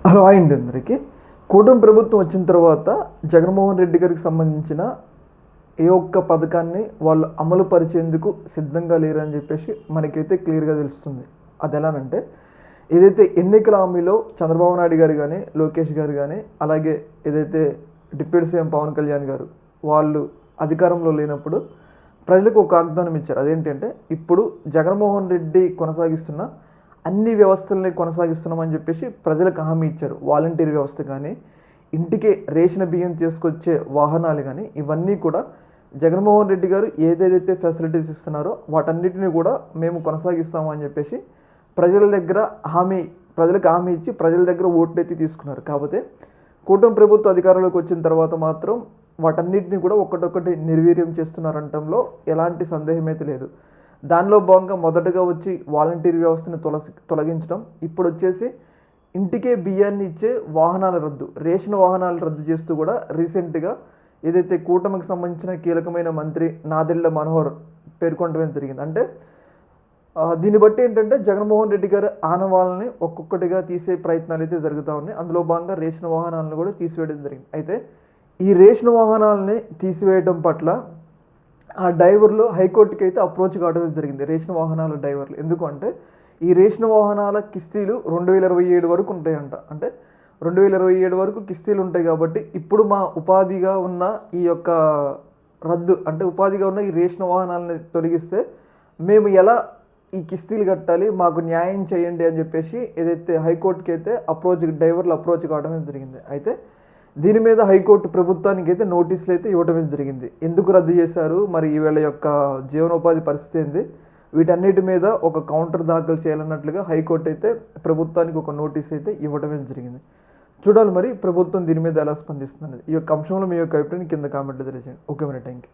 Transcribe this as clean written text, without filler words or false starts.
Hello అండి అందరికీ. కూటమి ప్రభుత్వం వచ్చిన తర్వాత జగన్మోహన్ రెడ్డి గారికి సంబంధించిన ఏ ఒక్క పథకాన్ని వాళ్ళు అమలు పరిచేందుకు సిద్ధంగా లేరని చెప్పేసి మనకైతే క్లియర్గా తెలుస్తుంది. అది ఎలానంటే, ఏదైతే ఎన్నికల హామీలో చంద్రబాబు నాయుడు గారు కానీ, లోకేష్ గారు కానీ, అలాగే ఏదైతే డిప్యూటీ సీఎం పవన్ కళ్యాణ్ గారు వాళ్ళు అధికారంలో లేనప్పుడు ప్రజలకు ఒక వాగ్దానం ఇచ్చారు. అదేంటంటే, ఇప్పుడు జగన్మోహన్ రెడ్డి కొనసాగిస్తున్న అన్ని వ్యవస్థల్ని కొనసాగిస్తున్నామని చెప్పేసి ప్రజలకు హామీ ఇచ్చారు. వాలంటీర్ వ్యవస్థ కానీ, ఇంటికే రేషన్ బియ్యం తీసుకొచ్చే వాహనాలు కానీ, ఇవన్నీ కూడా జగన్మోహన్ రెడ్డి గారు ఏదేదైతే ఫెసిలిటీస్ ఇస్తున్నారో వాటన్నిటిని కూడా మేము కొనసాగిస్తామని చెప్పేసి ప్రజల దగ్గర ప్రజలకు హామీ ఇచ్చి ప్రజల దగ్గర ఓట్లెత్తి తీసుకున్నారు. కాకపోతే కూటమి ప్రభుత్వ అధికారంలోకి వచ్చిన తర్వాత మాత్రం వాటన్నిటిని కూడా ఒక్కటొక్కటి నిర్వీర్యం చేస్తున్నారంటంలో ఎలాంటి సందేహం అయితే లేదు. దానిలో భాగంగా మొదటగా వచ్చి వాలంటీర్ వ్యవస్థను తొలగించడం, ఇప్పుడు వచ్చేసి ఇంటికే బియ్యాన్ని ఇచ్చే వాహనాల రద్దు, రేషన్ వాహనాలు రద్దు చేస్తూ కూడా రీసెంట్గా ఏదైతే కూటమికి సంబంధించిన కీలకమైన మంత్రి నాదెళ్ల మనోహర్ పేర్కొనడం జరిగింది. అంటే దీన్ని బట్టి ఏంటంటే జగన్మోహన్ రెడ్డి గారి ఆనవాళ్ళని ఒక్కొక్కటిగా తీసే ప్రయత్నాలు అయితే జరుగుతూ ఉన్నాయి. అందులో భాగంగా రేషన్ వాహనాలను కూడా తీసివేయడం జరిగింది. అయితే ఈ రేషన్ వాహనాలని తీసివేయడం పట్ల ఆ డ్రైవర్లు హైకోర్టుకి అయితే అప్రోచ్ కావడం జరిగింది, రేషన్ వాహనాల డ్రైవర్లు. ఎందుకంటే ఈ రేషన్ వాహనాల కిస్తీలు 2027 వరకు ఉంటాయంట. అంటే 2027 వరకు కిస్తీలు ఉంటాయి కాబట్టి ఇప్పుడు మా ఉపాధిగా ఉన్న ఈ యొక్క రద్దు, అంటే ఉపాధిగా ఉన్న ఈ రేషన్ వాహనాలని తొలగిస్తే మేము ఎలా ఈ కిస్తీలు కట్టాలి, మాకు న్యాయం చేయండి అని చెప్పేసి ఏదైతే హైకోర్టుకి అయితే డ్రైవర్లు అప్రోచ్ కావడం జరిగింది. అయితే దీని మీద హైకోర్టు ప్రభుత్వానికి అయితే నోటీసులు అయితే ఇవ్వడం జరిగింది. ఎందుకు రద్దు చేశారు, మరి వీళ్ళ యొక్క జీవనోపాధి పరిస్థితి ఏంది, వీటన్నిటి మీద ఒక కౌంటర్ దాఖలు చేయాలన్నట్లుగా హైకోర్టు అయితే ప్రభుత్వానికి ఒక నోటీస్ అయితే ఇవ్వడమే జరిగింది. చూడాలి మరి ప్రభుత్వం దీని మీద ఎలా స్పందిస్తుంది. ఈ యొక్క అంశంలో మీ యొక్క అభిప్రాయం కింద కామెంట్లో తెలియజేయండి. ఓకే మరి, థ్యాంక్ యూ.